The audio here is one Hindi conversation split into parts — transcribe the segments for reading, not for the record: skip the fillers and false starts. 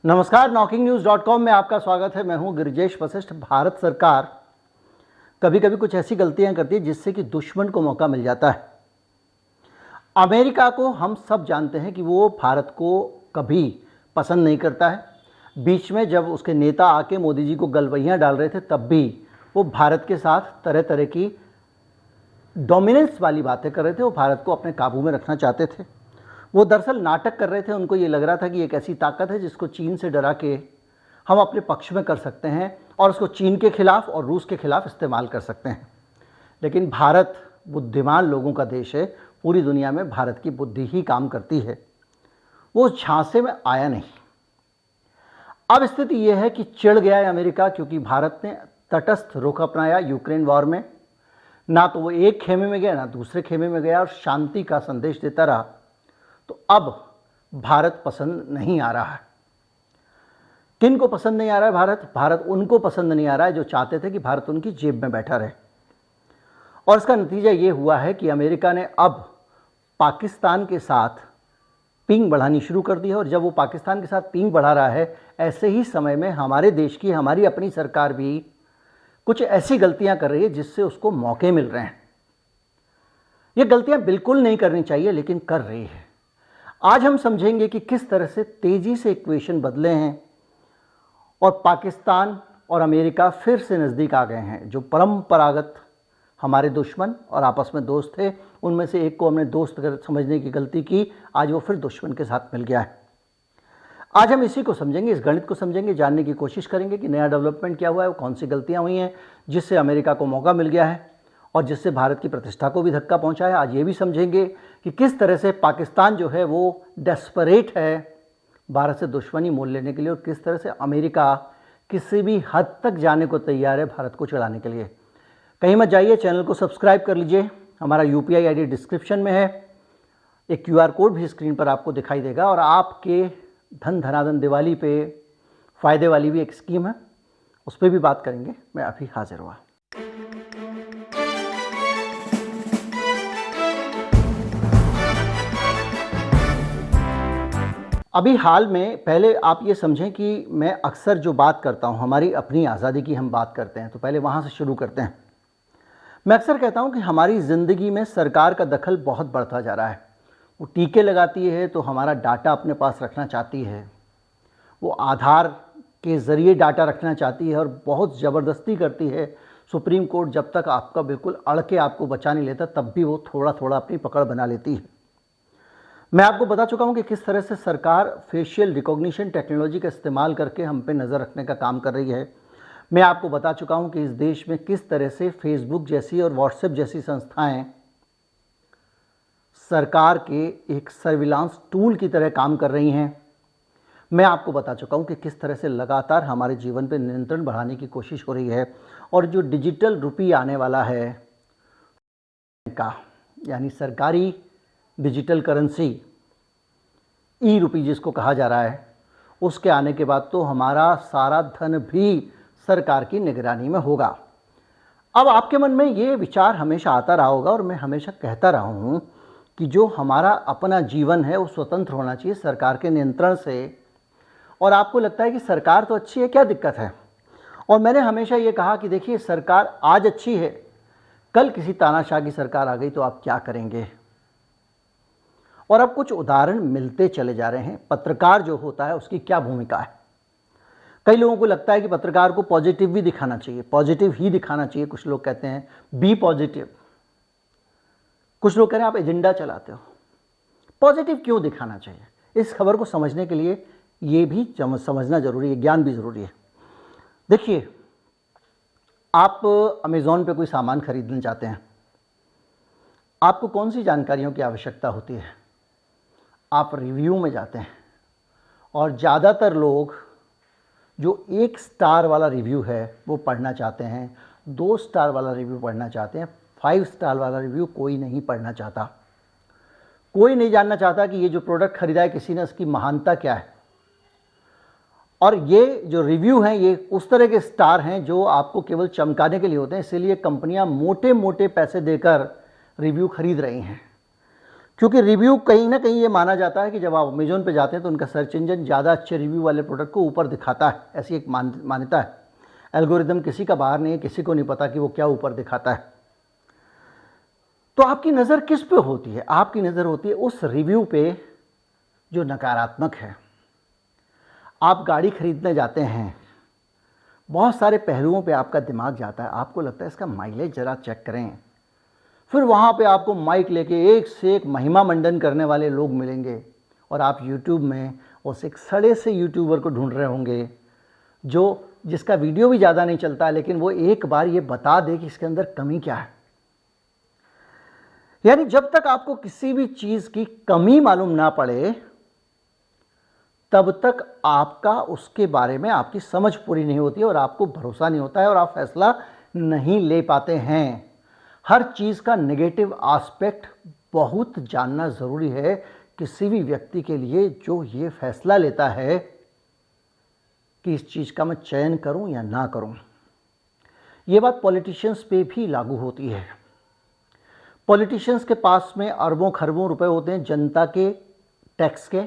नमस्कार, knocking-news.com में आपका स्वागत है। मैं हूं गिरिजेश वशिष्ठ। भारत सरकार कभी कभी कुछ ऐसी गलतियां करती है जिससे कि दुश्मन को मौका मिल जाता है। अमेरिका को हम सब जानते हैं कि वो भारत को कभी पसंद नहीं करता है। बीच में जब उसके नेता आके मोदी जी को गलवैयां डाल रहे थे तब भी वो भारत के साथ तरह तरह की डोमिनेंस वाली बातें कर रहे थे। वो भारत को अपने काबू में रखना चाहते थे। वो दरअसल नाटक कर रहे थे। उनको ये लग रहा था कि एक ऐसी ताकत है जिसको चीन से डरा के हम अपने पक्ष में कर सकते हैं और उसको चीन के खिलाफ और रूस के खिलाफ इस्तेमाल कर सकते हैं। लेकिन भारत बुद्धिमान लोगों का देश है। पूरी दुनिया में भारत की बुद्धि ही काम करती है। वो झांसे में आया नहीं। अब स्थिति यह है कि चिढ़ गया है अमेरिका, क्योंकि भारत ने तटस्थ रुख अपनाया यूक्रेन वॉर में। ना तो वो एक खेमे में गया ना दूसरे खेमे में गया और शांति का संदेश देता रहा। तो अब भारत पसंद नहीं आ रहा है। किन को पसंद नहीं आ रहा है भारत उनको पसंद नहीं आ रहा है जो चाहते थे कि भारत उनकी जेब में बैठा रहे। और इसका नतीजा ये हुआ है कि अमेरिका ने अब पाकिस्तान के साथ पिंग बढ़ानी शुरू कर दी है। और जब वो पाकिस्तान के साथ पिंग बढ़ा रहा है, ऐसे ही समय में हमारे देश की हमारी अपनी सरकार भी कुछ ऐसी गलतियां कर रही है जिससे उसको मौके मिल रहे हैं। ये गलतियां बिल्कुल नहीं करनी चाहिए लेकिन कर रही है। आज हम समझेंगे कि किस तरह से तेजी से इक्वेशन बदले हैं और पाकिस्तान और अमेरिका फिर से नज़दीक आ गए हैं। जो परंपरागत हमारे दुश्मन और आपस में दोस्त थे, उनमें से एक को हमने दोस्त समझने की गलती की, आज वो फिर दुश्मन के साथ मिल गया है। आज हम इसी को समझेंगे, इस गणित को समझेंगे, जानने की कोशिश करेंगे कि नया डेवलपमेंट क्या हुआ है, वो कौन सी गलतियाँ हुई हैं जिससे अमेरिका को मौका मिल गया है और जिससे भारत की प्रतिष्ठा को भी धक्का पहुंचा है। आज ये भी समझेंगे कि किस तरह से पाकिस्तान जो है वो डेस्परेट है भारत से दुश्मनी मोल लेने के लिए और किस तरह से अमेरिका किसी भी हद तक जाने को तैयार है भारत को चढ़ाने के लिए। कहीं मत जाइए, चैनल को सब्सक्राइब कर लीजिए। हमारा UPI ID डिस्क्रिप्शन में है। एक QR कोड भी स्क्रीन पर आपको दिखाई देगा। और आपके धन धनाधन दिवाली पे फ़ायदे वाली भी एक स्कीम है, उस पर भी बात करेंगे। मैं अभी हाजिर हुआ। अभी हाल में, पहले आप ये समझें कि मैं अक्सर जो बात करता हूँ, हमारी अपनी आज़ादी की हम बात करते हैं, तो पहले वहाँ से शुरू करते हैं। मैं अक्सर कहता हूँ कि हमारी ज़िंदगी में सरकार का दखल बहुत बढ़ता जा रहा है। वो टीके लगाती है तो हमारा डाटा अपने पास रखना चाहती है। वो आधार के ज़रिए डाटा रखना चाहती है और बहुत ज़बरदस्ती करती है। सुप्रीम कोर्ट जब तक आपका बिल्कुल अड़ के आपको बचा नहीं लेता तब भी वो थोड़ा थोड़ा अपनी पकड़ बना लेती है। मैं आपको बता चुका हूं कि किस तरह से सरकार फेशियल रिकॉग्निशन टेक्नोलॉजी का इस्तेमाल करके हम पे नज़र रखने का काम कर रही है। मैं आपको बता चुका हूं कि इस देश में किस तरह से फेसबुक जैसी और व्हाट्सएप जैसी संस्थाएं सरकार के एक सर्विलांस टूल की तरह काम कर रही हैं। मैं आपको बता चुका हूं कि किस तरह से लगातार हमारे जीवन पर नियंत्रण बढ़ाने की कोशिश हो रही है। और जो डिजिटल रुपी आने वाला है का, यानी सरकारी डिजिटल करेंसी, ई-रुपी जिसको कहा जा रहा है, उसके आने के बाद तो हमारा सारा धन भी सरकार की निगरानी में होगा। अब आपके मन में ये विचार हमेशा आता रहा होगा और मैं हमेशा कहता रहा हूँ कि जो हमारा अपना जीवन है वो स्वतंत्र होना चाहिए सरकार के नियंत्रण से। और आपको लगता है कि सरकार तो अच्छी है, क्या दिक्कत है। और मैंने हमेशा ये कहा कि देखिए, सरकार आज अच्छी है, कल किसी तानाशाह की सरकार आ गई तो आप क्या करेंगे। और अब कुछ उदाहरण मिलते चले जा रहे हैं। पत्रकार जो होता है उसकी क्या भूमिका है। कई लोगों को लगता है कि पत्रकार को पॉजिटिव भी दिखाना चाहिए, पॉजिटिव ही दिखाना चाहिए। कुछ लोग कहते हैं बी पॉजिटिव, कुछ लोग कह रहे हैं आप एजेंडा चलाते हो। पॉजिटिव क्यों दिखाना चाहिए, इस खबर को समझने के लिए ये भी समझना ज़रूरी है, ज्ञान भी ज़रूरी है। देखिए, आप अमेज़ॉन पे कोई सामान खरीदना चाहते हैं, आपको कौन सी जानकारियों की आवश्यकता होती है। आप रिव्यू में जाते हैं और ज़्यादातर लोग जो 1 स्टार वाला रिव्यू है वो पढ़ना चाहते हैं, 2 स्टार वाला रिव्यू पढ़ना चाहते हैं, 5 स्टार वाला रिव्यू कोई नहीं पढ़ना चाहता। कोई नहीं जानना चाहता कि ये जो प्रोडक्ट खरीदा है किसी ने, उसकी महानता क्या है। और ये जो रिव्यू हैं ये उस तरह के स्टार हैं जो आपको केवल चमकाने के लिए होते हैं। इसीलिए कंपनियां मोटे मोटे पैसे देकर रिव्यू खरीद रही हैं। क्योंकि रिव्यू कहीं ना कहीं ये माना जाता है कि जब आप अमेजोन पे जाते हैं तो उनका सर्च इंजन ज़्यादा अच्छे रिव्यू वाले प्रोडक्ट को ऊपर दिखाता है, ऐसी एक मान्यता है। एल्गोरिदम किसी का बाहर नहीं है, किसी को नहीं पता कि वो क्या ऊपर दिखाता है। तो आपकी नज़र किस पे होती है? आपकी नज़र होती है उस रिव्यू पे जो नकारात्मक है। आप गाड़ी खरीदने जाते हैं, बहुत सारे पहलुओं पे आपका दिमाग जाता है, आपको लगता है इसका माइलेज ज़रा चेक करें। फिर वहाँ पे आपको माइक लेके एक से एक महिमा मंडन करने वाले लोग मिलेंगे और आप यूट्यूब में उस एक सड़े से यूट्यूबर को ढूंढ रहे होंगे जिसका वीडियो भी ज़्यादा नहीं चलता, लेकिन वो एक बार ये बता दे कि इसके अंदर कमी क्या है। यानी जब तक आपको किसी भी चीज़ की कमी मालूम ना पड़े तब तक आपका उसके बारे में आपकी समझ पूरी नहीं होती है और आपको भरोसा नहीं होता है और आप फैसला नहीं ले पाते हैं। हर चीज़ का नेगेटिव एस्पेक्ट बहुत जानना ज़रूरी है किसी भी व्यक्ति के लिए जो ये फैसला लेता है कि इस चीज़ का मैं चयन करूं या ना करूं। ये बात पॉलिटिशियंस पे भी लागू होती है। पॉलिटिशियंस के पास में अरबों खरबों रुपए होते हैं जनता के टैक्स के,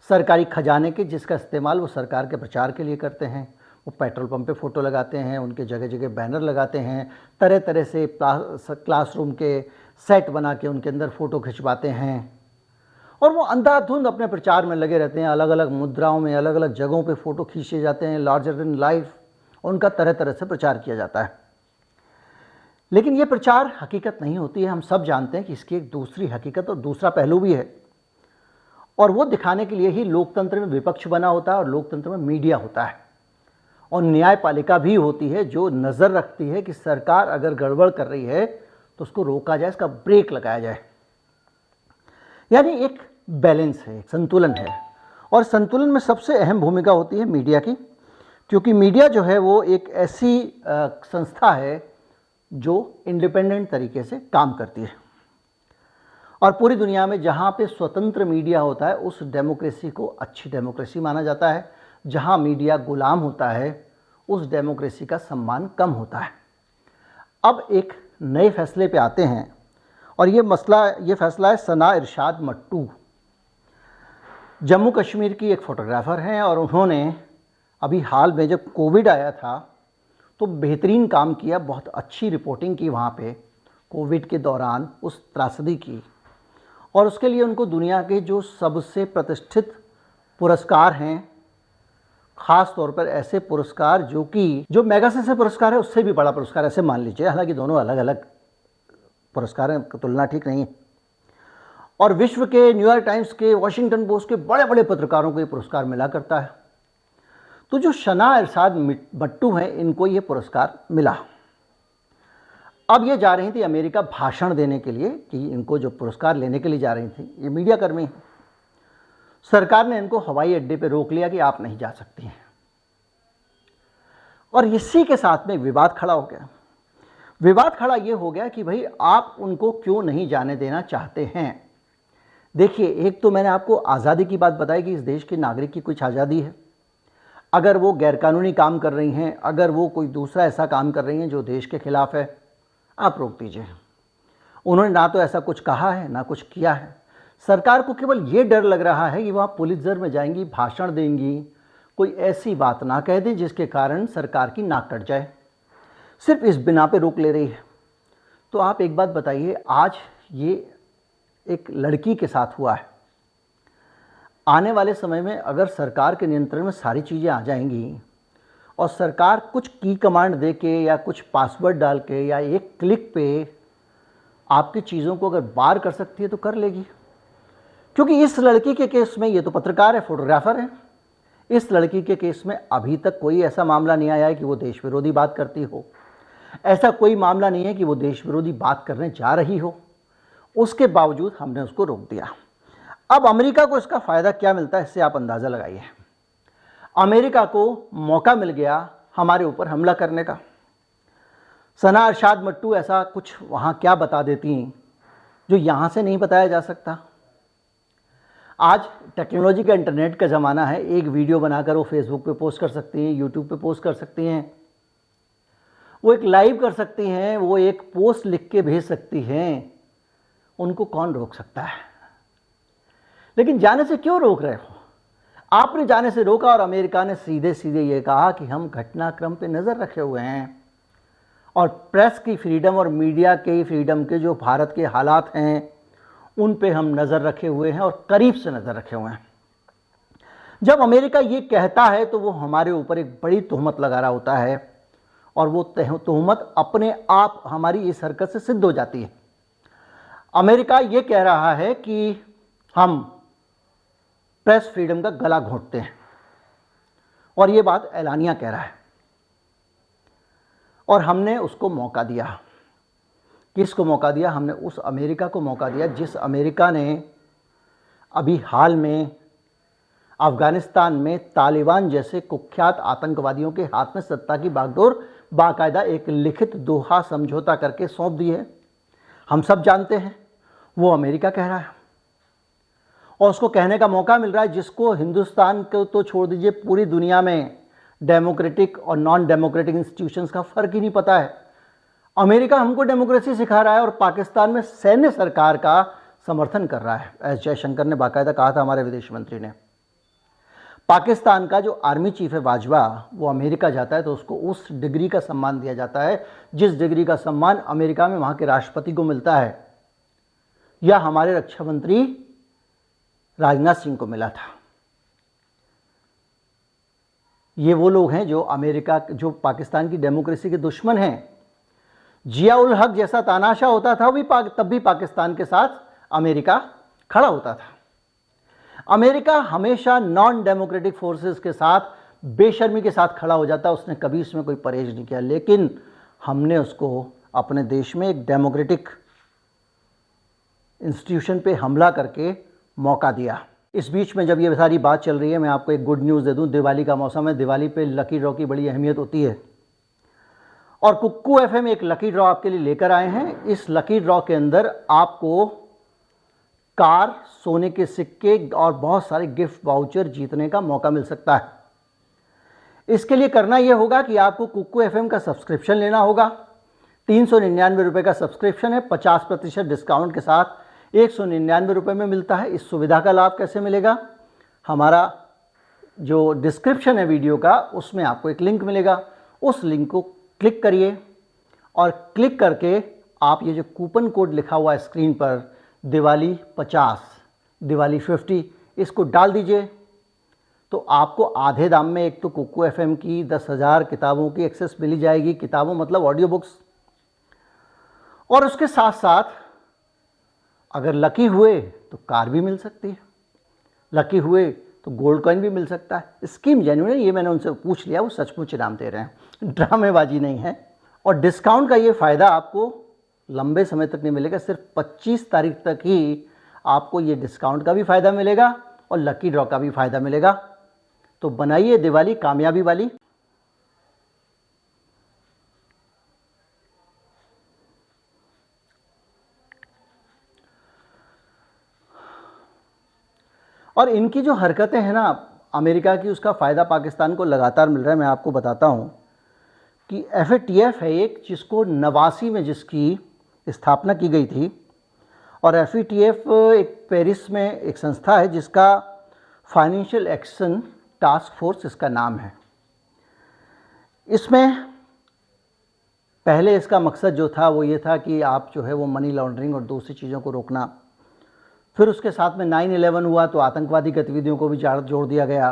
सरकारी खजाने के, जिसका इस्तेमाल वो सरकार के प्रचार के लिए करते हैं। वो पेट्रोल पंप पे फ़ोटो लगाते हैं, उनके जगह जगह बैनर लगाते हैं, तरह तरह से क्लासरूम के सेट बना के उनके अंदर फ़ोटो खिंचवाते हैं और वो अंधाधुंध अपने प्रचार में लगे रहते हैं। अलग अलग मुद्राओं में अलग अलग जगहों पे फ़ोटो खींचे जाते हैं, लार्जर देन लाइफ उनका तरह तरह से प्रचार किया जाता है। लेकिन ये प्रचार हकीकत नहीं होती है। हम सब जानते हैं कि इसकी एक दूसरी हकीकत और दूसरा पहलू भी है और वो दिखाने के लिए ही लोकतंत्र में विपक्ष बना होता है और लोकतंत्र में मीडिया होता है और न्यायपालिका भी होती है जो नज़र रखती है कि सरकार अगर गड़बड़ कर रही है तो उसको रोका जाए, इसका ब्रेक लगाया जाए। यानी एक बैलेंस है, एक संतुलन है और संतुलन में सबसे अहम भूमिका होती है मीडिया की, क्योंकि मीडिया जो है वो एक ऐसी संस्था है जो इंडिपेंडेंट तरीके से काम करती है और पूरी दुनिया में जहाँ पे स्वतंत्र मीडिया होता है उस डेमोक्रेसी को अच्छी डेमोक्रेसी माना जाता है। जहाँ मीडिया गुलाम होता है उस डेमोक्रेसी का सम्मान कम होता है। अब एक नए फैसले पे आते हैं और ये फैसला है सना इरशाद मट्टू। जम्मू कश्मीर की एक फ़ोटोग्राफ़र हैं और उन्होंने अभी हाल में जब कोविड आया था तो बेहतरीन काम किया, बहुत अच्छी रिपोर्टिंग की वहाँ पे कोविड के दौरान उस त्रासदी की और उसके लिए उनको दुनिया के जो सबसे प्रतिष्ठित पुरस्कार हैं, ख़ास तौर पर ऐसे पुरस्कार जो मैगसेसे पुरस्कार है उससे भी बड़ा पुरस्कार ऐसे मान लीजिए, हालांकि दोनों अलग अलग पुरस्कार हैं, तुलना ठीक नहीं है। और विश्व के न्यूयॉर्क टाइम्स के, वॉशिंगटन पोस्ट के बड़े बड़े पत्रकारों को ये पुरस्कार मिला करता है। तो जो सना इरशाद मट्टू हैं इनको ये पुरस्कार मिला। अब ये जा रही थी अमेरिका भाषण देने के लिए कि इनको जो पुरस्कार लेने के लिए जा रही थी, ये मीडिया कर्मी हैं। सरकार ने इनको हवाई अड्डे पे रोक लिया कि आप नहीं जा सकती हैं और इसी के साथ में विवाद खड़ा हो गया। विवाद खड़ा ये हो गया कि भाई आप उनको क्यों नहीं जाने देना चाहते हैं। देखिए, एक तो मैंने आपको आज़ादी की बात बताई कि इस देश के नागरिक की कुछ आज़ादी है। अगर वो गैरकानूनी काम कर रही हैं, अगर वो कोई दूसरा ऐसा काम कर रही हैं जो देश के खिलाफ है, आप रोक दीजिए। उन्होंने ना तो ऐसा कुछ कहा है ना कुछ किया है। सरकार को केवल ये डर लग रहा है कि वहाँ पुलित्ज़र में जाएंगी, भाषण देंगी, कोई ऐसी बात ना कह दें जिसके कारण सरकार की नाक कट जाए। सिर्फ इस बिना पे रोक ले रही है। तो आप एक बात बताइए, आज ये एक लड़की के साथ हुआ है, आने वाले समय में अगर सरकार के नियंत्रण में सारी चीज़ें आ जाएंगी और सरकार कुछ की कमांड दे के या कुछ पासवर्ड डाल के या एक क्लिक पे आपकी चीज़ों को अगर बार कर सकती है तो कर लेगी। क्योंकि इस लड़की के केस में, ये तो पत्रकार है, फोटोग्राफर है, इस लड़की के केस में अभी तक कोई ऐसा मामला नहीं आया है कि वो देश विरोधी बात करती हो। ऐसा कोई मामला नहीं है कि वो देश विरोधी बात करने जा रही हो। उसके बावजूद हमने उसको रोक दिया। अब अमेरिका को इसका फ़ायदा क्या मिलता है, इससे आप अंदाज़ा लगाइए। अमेरिका को मौका मिल गया हमारे ऊपर हमला करने का। सना इरशाद मट्टू ऐसा कुछ वहाँ क्या बता देती हैं जो यहाँ से नहीं बताया जा सकता। आज टेक्नोलॉजी का, इंटरनेट का ज़माना है। एक वीडियो बनाकर वो फेसबुक पे पोस्ट कर सकती हैं, यूट्यूब पे पोस्ट कर सकती हैं, वो एक लाइव कर सकती हैं, वो एक पोस्ट लिख के भेज सकती हैं। उनको कौन रोक सकता है? लेकिन जाने से क्यों रोक रहे हो? आपने जाने से रोका और अमेरिका ने सीधे सीधे ये कहा कि हम घटनाक्रम पे नज़र रखे हुए हैं और प्रेस की फ्रीडम और मीडिया के फ्रीडम के जो भारत के हालात हैं उन पे हम नज़र रखे हुए हैं और करीब से नज़र रखे हुए हैं। जब अमेरिका ये कहता है तो वो हमारे ऊपर एक बड़ी तोहमत लगा रहा होता है और वो तोहमत अपने आप हमारी इस हरकत से सिद्ध हो जाती है। अमेरिका ये कह रहा है कि हम प्रेस फ्रीडम का गला घोंटते हैं और ये बात एलानिया कह रहा है और हमने उसको मौका दिया। किसको मौका दिया? हमने उस अमेरिका को मौका दिया जिस अमेरिका ने अभी हाल में अफगानिस्तान में तालिबान जैसे कुख्यात आतंकवादियों के हाथ में सत्ता की बागडोर बाकायदा एक लिखित दोहा समझौता करके सौंप दी है। हम सब जानते हैं वो अमेरिका कह रहा है और उसको कहने का मौका मिल रहा है जिसको हिंदुस्तान को तो छोड़ दीजिए, पूरी दुनिया में डेमोक्रेटिक और नॉन डेमोक्रेटिक इंस्टीट्यूशंस का फ़र्क ही नहीं पता है। अमेरिका हमको डेमोक्रेसी सिखा रहा है और पाकिस्तान में सैन्य सरकार का समर्थन कर रहा है। एस जयशंकर ने बाकायदा कहा था, हमारे विदेश मंत्री ने। पाकिस्तान का जो आर्मी चीफ है बाजवा, वो अमेरिका जाता है तो उसको उस डिग्री का सम्मान दिया जाता है जिस डिग्री का सम्मान अमेरिका में वहाँ के राष्ट्रपति को मिलता है या हमारे रक्षा मंत्री राजनाथ सिंह को मिला था। ये वो लोग हैं जो अमेरिका, जो पाकिस्तान की डेमोक्रेसी के दुश्मन हैं। जिया उल हक जैसा तानाशाह होता था तब भी पाकिस्तान के साथ अमेरिका खड़ा होता था। अमेरिका हमेशा नॉन डेमोक्रेटिक फोर्सेस के साथ बेशर्मी के साथ खड़ा हो जाता, उसने कभी इसमें कोई परहेज नहीं किया। लेकिन हमने उसको अपने देश में एक डेमोक्रेटिक इंस्टीट्यूशन पे हमला करके मौका दिया। इस बीच में जब ये सारी बात चल रही है, मैं आपको एक गुड न्यूज़ दे दूं। दिवाली का मौसम है, दिवाली पे लकी ड्रॉ की बड़ी अहमियत होती है और कुक्कू एफएम एक लकी ड्रॉ आपके लिए लेकर आए हैं। इस लकी ड्रॉ के अंदर आपको कार, सोने के सिक्के और बहुत सारे गिफ्ट वाउचर जीतने का मौका मिल सकता है। इसके लिए करना यह होगा कि आपको कुक्कू एफएम का सब्सक्रिप्शन लेना होगा। 399 रुपये का सब्सक्रिप्शन है, 50% डिस्काउंट के साथ 199 रुपये में मिलता है। इस सुविधा का लाभ कैसे मिलेगा? हमारा जो डिस्क्रिप्शन है वीडियो का, उसमें आपको एक लिंक मिलेगा। उस लिंक को क्लिक करिए और क्लिक करके आप ये जो कूपन कोड लिखा हुआ है स्क्रीन पर, दिवाली 50, दिवाली 50, इसको डाल दीजिए तो आपको आधे दाम में एक तो कुक्कू एफएम की 10,000 किताबों की एक्सेस मिली जाएगी। किताबों मतलब ऑडियो बुक्स। और उसके साथ साथ अगर लकी हुए तो कार भी मिल सकती है, लकी हुए तो गोल्ड कॉइन भी मिल सकता है। स्कीम जेन्युइन है, ये मैंने उनसे पूछ लिया, वो सचमुच इनाम दे रहे हैं, ड्रामेबाजी नहीं है। और डिस्काउंट का ये फ़ायदा आपको लंबे समय तक नहीं मिलेगा, सिर्फ 25 तारीख तक ही आपको ये डिस्काउंट का भी फ़ायदा मिलेगा और लकी ड्रॉ का भी फ़ायदा मिलेगा। तो बनाइए दिवाली कामयाबी वाली। और इनकी जो हरकतें हैं ना अमेरिका की, उसका फ़ायदा पाकिस्तान को लगातार मिल रहा है। मैं आपको बताता हूँ कि FATF है एक, जिसको 89 में जिसकी स्थापना की गई थी। और FATF एक पेरिस में एक संस्था है जिसका फाइनेंशियल एक्शन टास्क फोर्स इसका नाम है। इसमें पहले इसका मकसद जो था वो ये था कि आप जो है वो मनी लॉन्ड्रिंग और दूसरी चीज़ों को रोकना। फिर उसके साथ में 9/11 हुआ तो आतंकवादी गतिविधियों को भी जोड़ दिया गया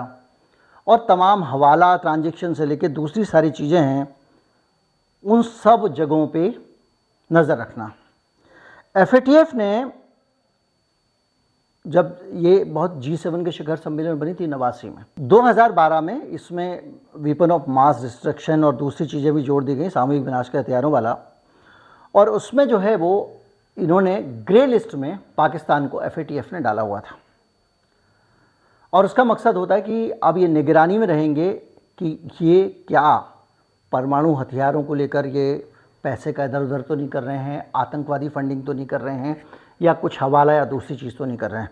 और तमाम हवाला ट्रांजैक्शन से लेकर दूसरी सारी चीज़ें हैं, उन सब जगहों पे नज़र रखना। FATF ने जब ये बहुत G7 के शिखर सम्मेलन में बनी थी 89 में, 2012 में इसमें वेपन ऑफ मास डिस्ट्रक्शन और दूसरी चीज़ें भी जोड़ दी गई, सामूहिक विनाश के हथियारों वाला। और उसमें जो है वो इन्होंने ग्रे लिस्ट में पाकिस्तान को FATF ने डाला हुआ था। और उसका मकसद होता है कि अब ये निगरानी में रहेंगे कि ये क्या परमाणु हथियारों को लेकर ये पैसे का इधर उधर तो नहीं कर रहे हैं, आतंकवादी फंडिंग तो नहीं कर रहे हैं, या कुछ हवाला या दूसरी चीज़ तो नहीं कर रहे हैं।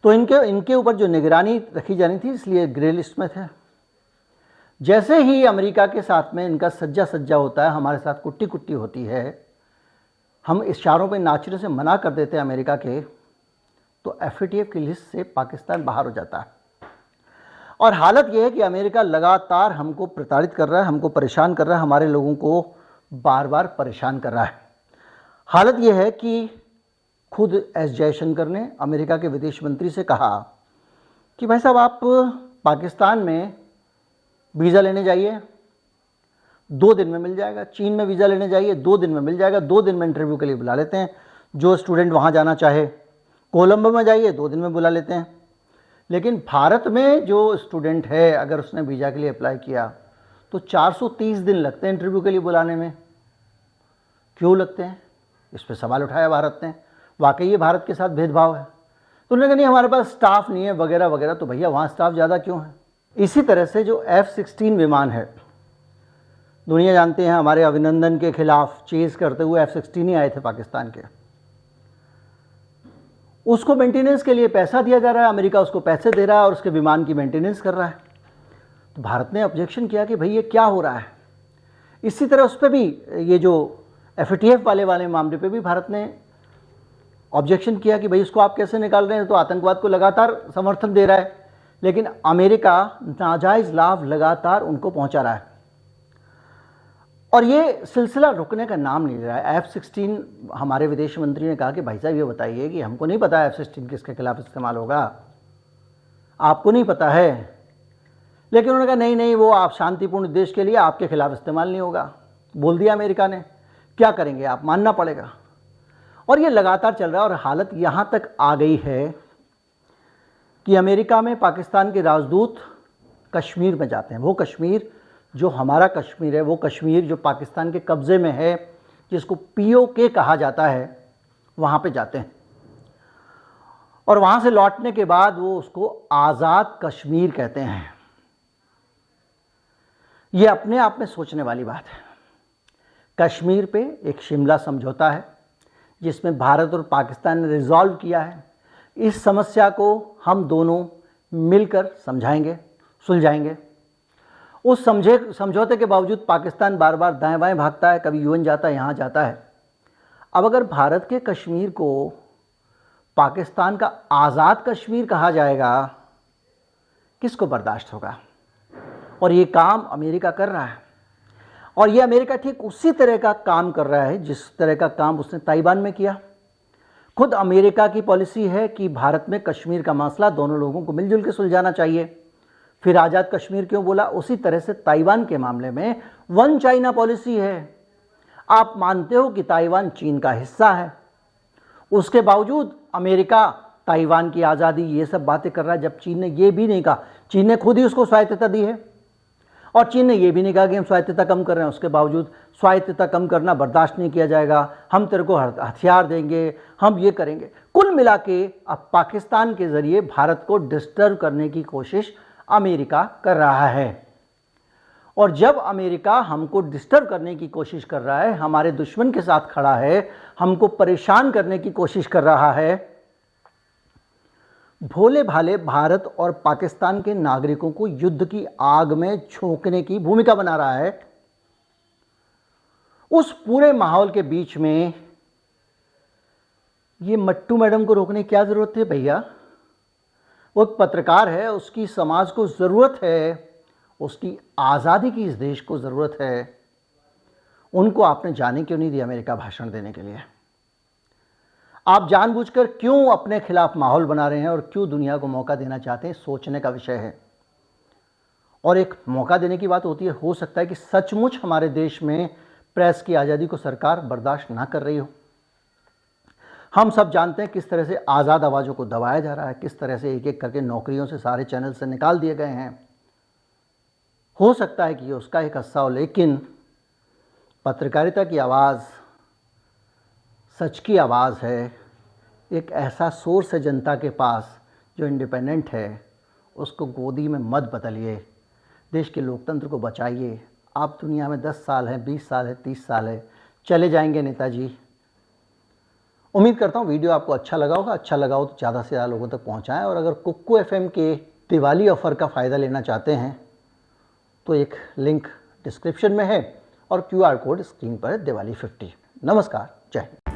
तो इनके ऊपर जो निगरानी रखी जानी थी, इसलिए ग्रे लिस्ट में थे। जैसे ही अमेरिका के साथ में इनका सज्जा होता है, हमारे साथ कुट्टी कुट्टी होती है, हम इशारों पे नाचने से मना कर देते हैं अमेरिका के, तो FATF की लिस्ट से पाकिस्तान बाहर हो जाता है। और हालत यह है कि अमेरिका लगातार हमको प्रताड़ित कर रहा है, हमको परेशान कर रहा है, हमारे लोगों को बार बार परेशान कर रहा है। हालत यह है कि खुद एस जयशंकर ने अमेरिका के विदेश मंत्री से कहा कि भाई साहब आप पाकिस्तान में वीज़ा लेने जाइए, 2 दिन में मिल जाएगा। चीन में वीज़ा लेने जाइए, 2 दिन में मिल जाएगा। 2 दिन में इंटरव्यू के लिए बुला लेते हैं। जो स्टूडेंट वहाँ जाना चाहे, कोलंबो में जाइए, 2 दिन में बुला लेते हैं। लेकिन भारत में जो स्टूडेंट है, अगर उसने वीज़ा के लिए अप्लाई किया तो 430 दिन लगते हैं इंटरव्यू के लिए बुलाने में। क्यों लगते हैं? इस पर सवाल उठाया भारत ने। वाकई ये भारत के साथ भेदभाव है। तो उन्होंने कहा नहीं, हमारे पास स्टाफ नहीं है वगैरह वगैरह। तो भैया वहाँ स्टाफ ज़्यादा क्यों है? इसी तरह से जो F-16 विमान है, दुनिया जानते हैं हमारे अभिनंदन के खिलाफ चेज करते हुए F-16 ही आए थे पाकिस्तान के। उसको मेंटेनेंस के लिए पैसा दिया जा रहा है, अमेरिका उसको पैसे दे रहा है और उसके विमान की मेंटेनेंस कर रहा है। तो भारत ने ऑब्जेक्शन किया कि भाई ये क्या हो रहा है। इसी तरह उस पर भी, ये जो FATF वाले मामले पे भी भारत ने ऑब्जेक्शन किया कि भाई इसको आप कैसे निकाल रहे हैं, तो आतंकवाद को लगातार समर्थन दे रहा है। लेकिन अमेरिका नाजायज़ लाभ लगातार उनको पहुंचा रहा है और ये सिलसिला रुकने का नाम नहीं ले रहा है। F-16, हमारे विदेश मंत्री ने कहा कि भाई साहब ये बताइए कि हमको नहीं पता F-16 किसके खिलाफ इस्तेमाल होगा, आपको नहीं पता है। लेकिन उन्होंने कहा नहीं नहीं, वो आप शांतिपूर्ण देश के लिए आपके खिलाफ इस्तेमाल नहीं होगा, बोल दिया अमेरिका ने। क्या करेंगे आप, मानना पड़ेगा। और ये लगातार चल रहा है और हालत यहाँ तक आ गई है कि अमेरिका में पाकिस्तान के राजदूत कश्मीर में जाते हैं। वो कश्मीर जो हमारा कश्मीर है, वो कश्मीर जो पाकिस्तान के कब्ज़े में है, जिसको POK कहा जाता है, वहाँ पे जाते हैं। और वहाँ से लौटने के बाद वो उसको आज़ाद कश्मीर कहते हैं। ये अपने आप में सोचने वाली बात है। कश्मीर पे एक शिमला समझौता है जिसमें भारत और पाकिस्तान ने रिजॉल्व किया है। इस समस्या को हम दोनों मिलकर समझाएंगे, सुलझाएंगे। उस समझौते के बावजूद पाकिस्तान बार बार दाएं बाएं भागता है, कभी UN जाता है, यहाँ जाता है। अब अगर भारत के कश्मीर को पाकिस्तान का आज़ाद कश्मीर कहा जाएगा, किसको बर्दाश्त होगा? और ये काम अमेरिका कर रहा है। और ये अमेरिका ठीक उसी तरह का काम कर रहा है जिस तरह का काम उसने ताइवान में किया। खुद अमेरिका की पॉलिसी है कि भारत में कश्मीर का मसला दोनों लोगों को मिलजुल के सुलझाना चाहिए। फिर आज़ाद कश्मीर क्यों बोला? उसी तरह से ताइवान के मामले में वन चाइना पॉलिसी है। आप मानते हो कि ताइवान चीन का हिस्सा है, उसके बावजूद अमेरिका ताइवान की आज़ादी, ये सब बातें कर रहा है, जब चीन ने ये भी नहीं कहा। चीन ने खुद ही उसको स्वायत्तता दी है और चीन ने ये भी नहीं कहा कि हम स्वायत्तता कम कर रहे हैं। उसके बावजूद स्वायत्तता कम करना बर्दाश्त नहीं किया जाएगा, हम तेरे को हथियार देंगे, हम ये करेंगे। कुल मिला के अब पाकिस्तान के ज़रिए भारत को डिस्टर्ब करने की कोशिश अमेरिका कर रहा है। और जब अमेरिका हमको डिस्टर्ब करने की कोशिश कर रहा है, हमारे दुश्मन के साथ खड़ा है, हमको परेशान करने की कोशिश कर रहा है, भोले भाले भारत और पाकिस्तान के नागरिकों को युद्ध की आग में झोंकने की भूमिका बना रहा है, उस पूरे माहौल के बीच में ये मट्टू मैडम को रोकने की क्या ज़रूरत है भैया? वो एक पत्रकार है, उसकी समाज को ज़रूरत है, उसकी आज़ादी की इस देश को ज़रूरत है। उनको आपने जाने क्यों नहीं दिया अमेरिका भाषण देने के लिए? आप जानबूझकर क्यों अपने खिलाफ माहौल बना रहे हैं और क्यों दुनिया को मौका देना चाहते हैं? सोचने का विषय है। और एक मौका देने की बात होती है, हो सकता है कि सचमुच हमारे देश में प्रेस की आज़ादी को सरकार बर्दाश्त ना कर रही हो। हम सब जानते हैं किस तरह से आज़ाद आवाज़ों को दबाया जा रहा है, किस तरह से एक एक करके नौकरियों से सारे चैनल से निकाल दिए गए हैं। हो सकता है कि ये उसका एक हिस्सा हो, लेकिन पत्रकारिता की आवाज़ सच की आवाज़ है। एक ऐसा सोर्स है जनता के पास जो इंडिपेंडेंट है, उसको गोदी में मत बदलिए। देश के लोकतंत्र को बचाइए। आप दुनिया में 10 साल हैं, 20 साल है, 30 साल है, चले जाएंगे नेताजी। उम्मीद करता हूँ वीडियो आपको अच्छा लगा होगा। अच्छा लगा हो तो ज़्यादा से ज़्यादा लोगों तक पहुँचाएँ। और अगर कुक्कू FM के दिवाली ऑफ़र का फ़ायदा लेना चाहते हैं तो एक लिंक डिस्क्रिप्शन में है और QR कोड स्क्रीन पर है, दिवाली 50। नमस्कार, जय हिंद।